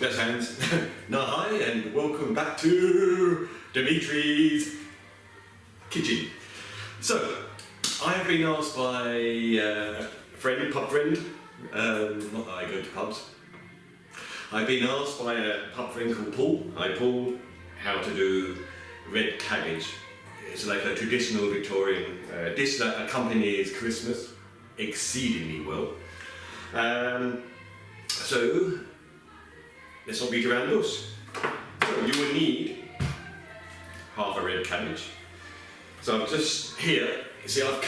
That's hands. Now hi and welcome back to Demetri's kitchen. So, I have been asked by a friend, pub friend, not that I go to pubs. I've been asked by a pub friend called Paul. Hi Paul, how to do red cabbage. It's like a traditional Victorian dish that accompanies Christmas exceedingly well. So, let's not beat around the bush. So you will need half a red cabbage. So I've just here, you see I've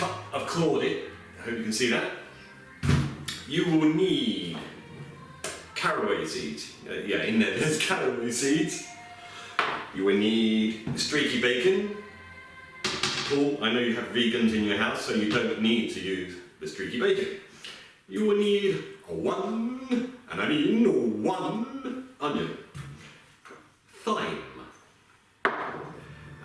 clawed it, I hope you can see that. You will need caraway seeds. Yeah, in there, there's caraway seeds. You will need streaky bacon. Paul, I know you have vegans in your house, so you don't need to use the streaky bacon. You will need one onion, thyme,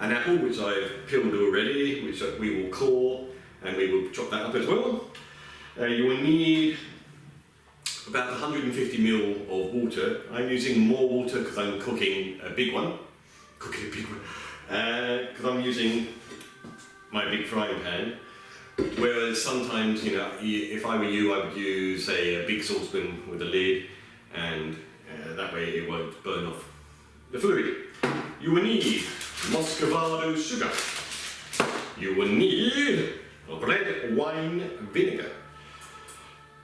an apple which I've peeled already, which we will core, and we will chop that up as well. You will need about 150 ml of water. I'm using more water because I'm cooking a big one. Because I'm using my big frying pan. Whereas sometimes, you know, if I were you, I would use, say, a big saucepan with a lid, and that way it won't burn off the fluid. You will need muscovado sugar. You will need red wine vinegar.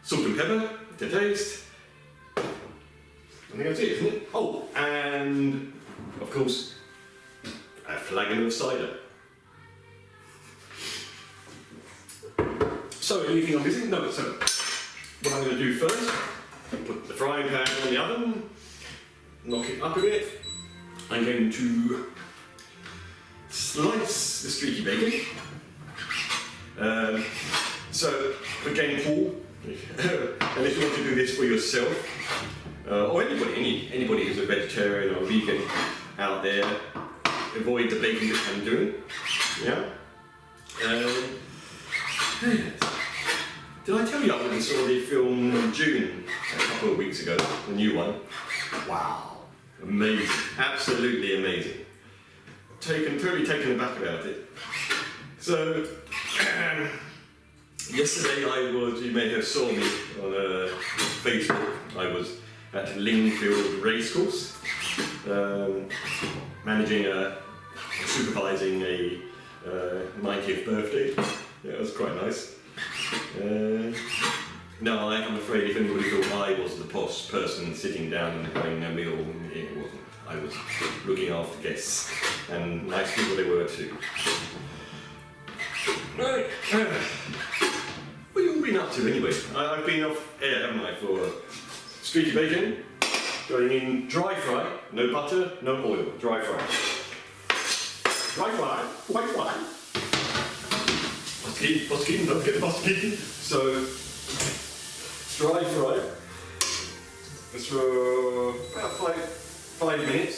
Salt and pepper to taste. I think that's it, isn't it? Oh, and of course, a flagon of cider. So, anything I'm missing? No, so what I'm going to do first, put the frying pan on the oven, knock it up a bit. I'm going to slice the streaky bacon. So, again, Paul, and if you want to do this for yourself, or anybody who's a vegetarian or vegan out there, avoid the bacon that I'm doing. Yeah. Did I tell you I went and saw the film June a couple of weeks ago, the new one? Wow, amazing, absolutely amazing. Totally taken aback about it. So, yesterday you may have saw me on Facebook. I was at Lingfield Racecourse, supervising a 90th birthday. Yeah, it was quite nice. No, I'm afraid if anybody thought I was the posh person sitting down and having a meal, it wasn't. I was looking after guests, and nice people they were too. Right, what have you all been up to anyway? I've been off air, haven't I, for streaky bacon, going in dry fry, no butter, no oil, dry fry. Dry fry, white fry. Buskin, don't forget the buskin. So, dry fry. That's for about 5 minutes.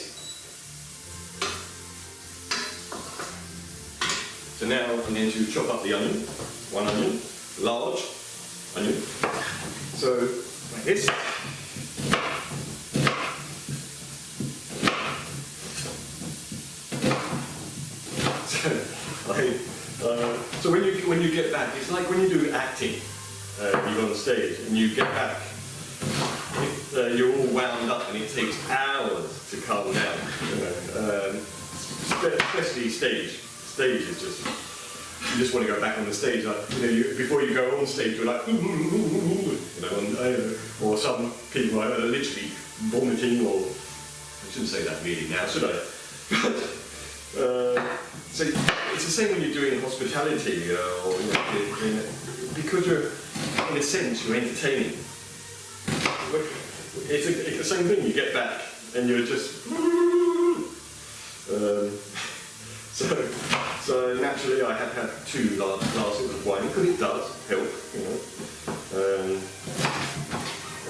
So now I'm going to chop up the onion. One onion, large onion. So, like this. So when you get back, it's like when you do acting, you're on stage and you get back, you're all wound up and it takes hours to calm down. Especially stage. Stage is just, you just want to go back on the stage. Like, before you go on stage, you're like, or some people are literally vomiting, or I shouldn't say that really now, should I? So it's the same when you're doing hospitality, or because you're, in a sense, you're entertaining. It's the same thing. You get back and you're just. So naturally, I had 2 large glasses of wine because it does help,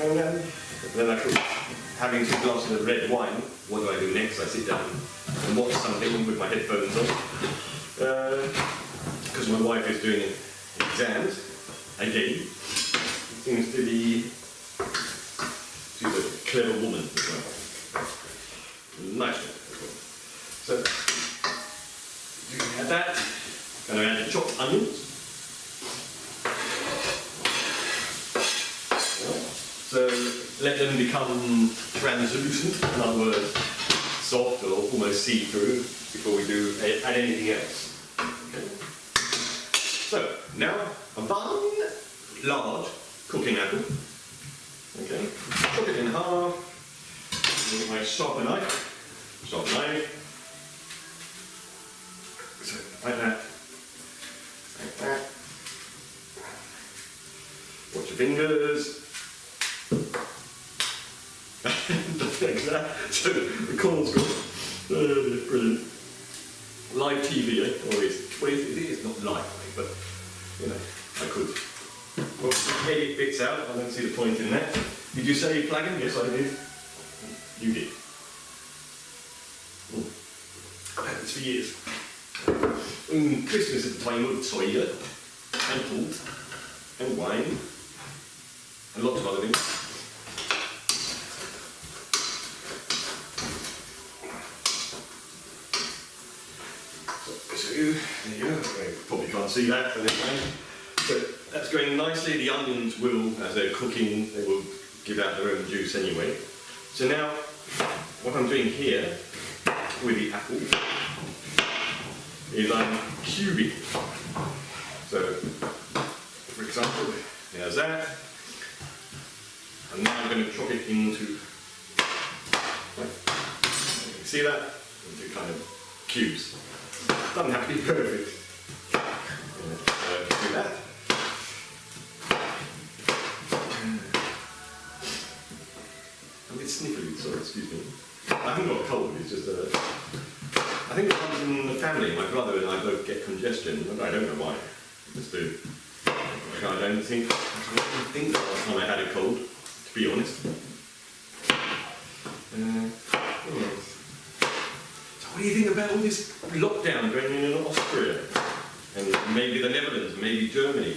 And then I thought, having 2 glasses of red wine, what do I do next? I sit down and watch something with my headphones on. Because my wife is doing exams again. Seems to be, she's a clever woman as well. nice one. So, you can add that. Going to add the chopped onions. So let them become translucent, in other words, soft or almost see-through before we do add anything else. Okay. So now one large cooking apple. Okay, chop it in half. With my sharp knife. So like that. Like that. Watch your fingers. Like that. So the corn's gone. Brilliant. Live TV, eh? Well, it is not live, but you know, I could. Well, edit bits out. I don't see the point in that. Did you say flagon? Yes, I did. You did. I've had this for years. Christmas at the time with toilet and port and wine and lots of other things. So there you go. You probably can't see that for this way. But that's going nicely. The onions will, as they're cooking, they will give out their own juice anyway. So now, what I'm doing here with the apple is I'm cubing. So, for example, there's that. And now I'm going to chop it into, you can see that, into kind of cubes. Doesn't have to be perfect. Do that. I'm a bit sniffly, sorry, excuse me. I haven't got a cold, it's just I think it comes in the family. My brother and I both get congestion, and I don't know why. I just do. I don't think the last time I had a cold, to be honest. So what do you think about all this lockdown going on in Austria? And maybe the Netherlands, maybe Germany?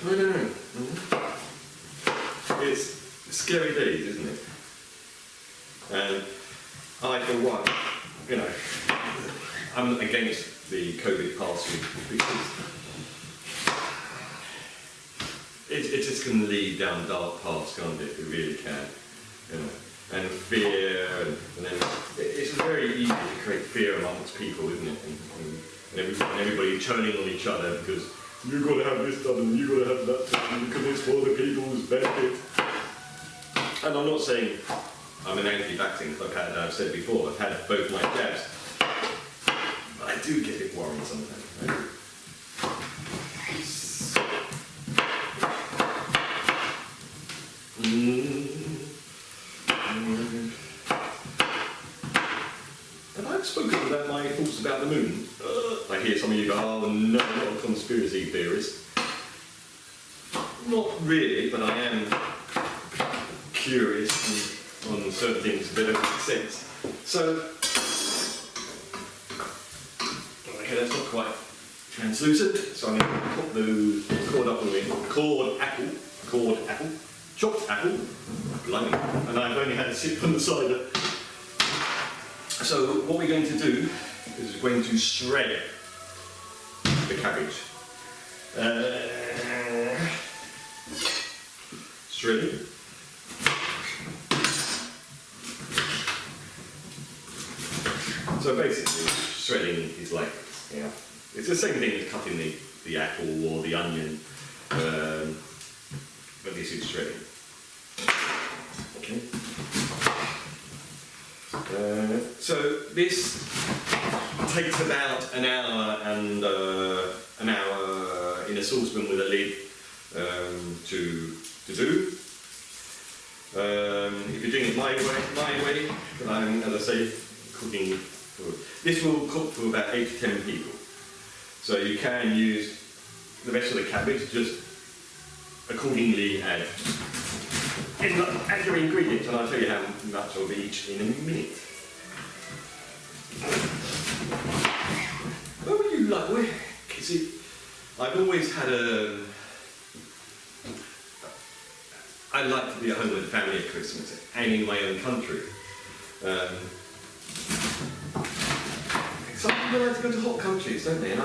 I don't know. It's scary days, isn't it? And I, for one, you know, I'm against the COVID pass-through because it just can lead down dark paths, can't it? It really can, you know. And fear, and then it's very easy to create fear amongst people, isn't it? And everybody turning on each other because you've got to have this done and you've got to have that done because it's for the people's benefit. And I'm not saying I'm an anti-vaccine, because I've said before, I've had both my jabs. But I do get a bit worried sometimes. Right? And I've spoken about my thoughts about the moon. I hear some of you go, oh no, not a conspiracy theorist. Not really, but I am curious on certain things that don't make sense. So, okay, that's not quite translucent, so I'm going to put the cord apple, chopped apple, blimey, and I've only had a sip from the cider. So what we're going to do is we're going to shred the cabbage. Shredding. So basically, shredding is like, yeah, it's the same thing as cutting the apple or the onion, but this is shredding. Okay. So this takes about an hour in a saucepan with a lid to do. If you're doing it my way, as I say, cooking food. This will cook for about 8 to 10 people. So you can use the rest of the cabbage, just accordingly add your ingredients, and I'll tell you how much of each in a minute. What would you like? You see, I've always had I like to be at home with the family at Christmas and in my own country. Some people like to go to hot countries, don't they? And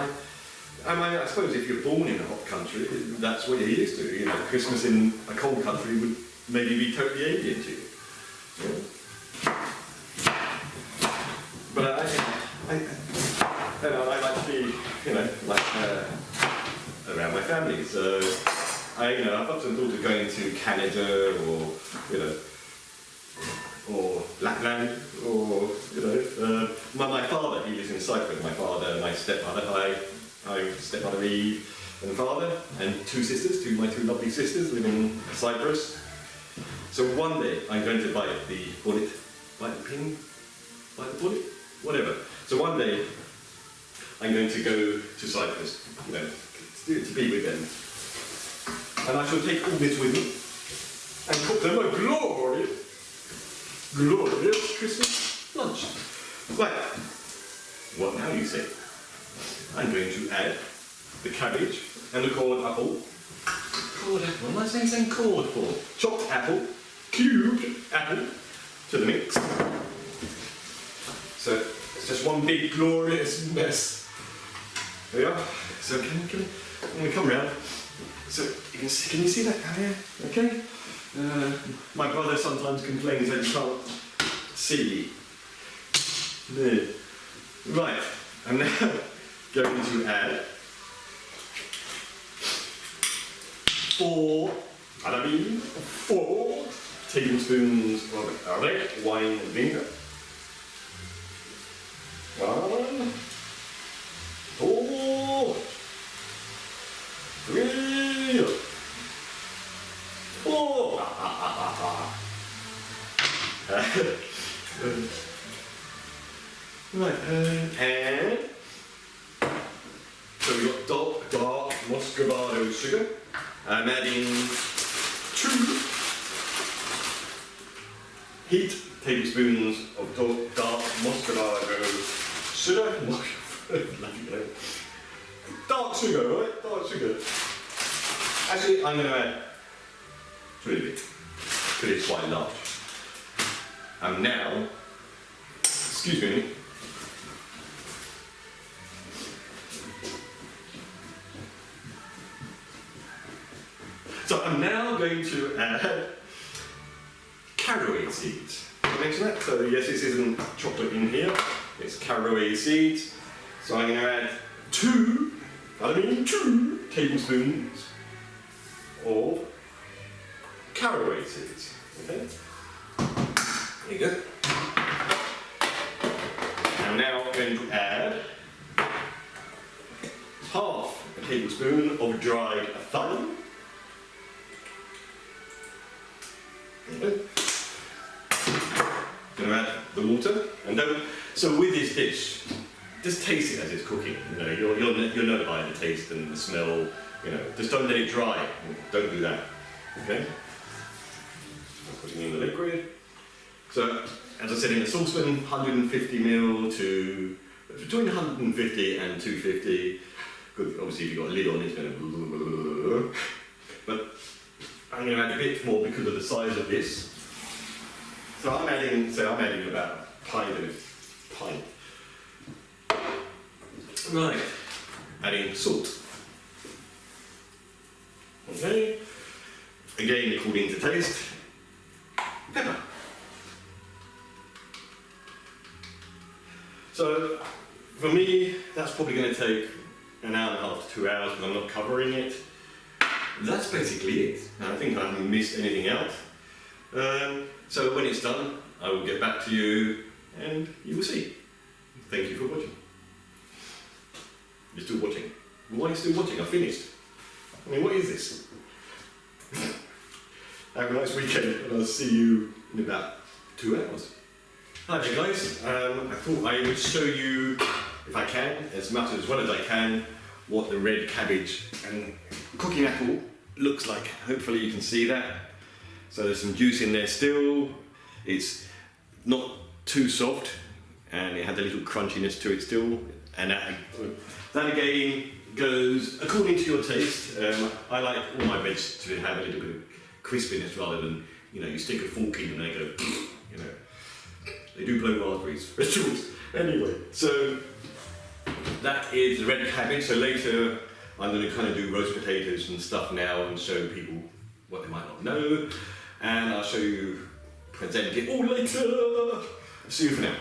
I suppose if you're born in a hot country, that's what you're used to. You know, Christmas in a cold country would maybe be totally alien to you. Yeah. But I like to be, around my family. So I've often thought of going to Canada or Lapland, or my father, he lives in Cyprus. My father, my stepmother, my stepmother Eve, and father, and my two lovely sisters live in Cyprus. So one day I'm going to bite the bullet, whatever. So one day I'm going to go to Cyprus, to be with them, and I shall take all this with me and cook them a glorious Christmas lunch. Right, what now, you say? I'm going to add the cabbage and the cored apple. Cored apple? What am I saying cored for? Chopped apple, cubed apple to the mix. So it's just one big glorious mess. There we are. So I'm going to come round. So can you see that down here? Okay. My brother sometimes complains that you can't see. There. Right, I'm now going to add 4 tablespoons of red wine vinegar. 1, 2, 3, 4. Right, and so we've got dark muscovado sugar. I'm adding 2 heat tablespoons of dark muscovado sugar. Dark sugar, right? Dark sugar. Actually, I'm going to add 3 of it, because it's quite large. And now, excuse me, so I'm now going to add caraway seeds. Did I mention that? So yes, this isn't chocolate in here, it's caraway seeds. So I'm going to add 2 tablespoons of caraway seeds. Okay? There you go. And now I'm going to add half a tablespoon of dried thyme. Okay. Going to add the water, and so with this dish, just taste it as it's cooking. You'll know by the taste and the smell. Just don't let it dry. Don't do that. Okay. I'm putting in the liquid. So, as I said, in the saucepan, 150 ml to between 150 and 250. Good. Obviously, if you've got a lid on, it's going to. But I'm going to add a bit more because of the size of this. So I'm adding about a pint. Right. Adding salt. Okay. Again, according to taste. Pepper. So for me, that's probably going to take an hour and a half to 2 hours because I'm not covering it. That's basically it. I think I haven't missed anything out. So when it's done, I will get back to you and you will see. Thank you for watching. You're still watching. Why are you still watching? I finished. I mean, what is this? Have a nice weekend and I'll see you in about 2 hours. Hi there guys, I thought I would show you, if I can, as well as I can, what the red cabbage and cooking apple looks like. Hopefully you can see that. So there's some juice in there still. It's not too soft and it had a little crunchiness to it still. And that again goes according to your taste. I like all my veg to have a little bit of crispiness rather than, you stick a fork in and they go, They do blow raspberries, vegetables. Anyway, so that is the red cabbage. So later I'm going to kind of do roast potatoes and stuff now and show people what they might not know. And I'll show you, present it all later. See you for now.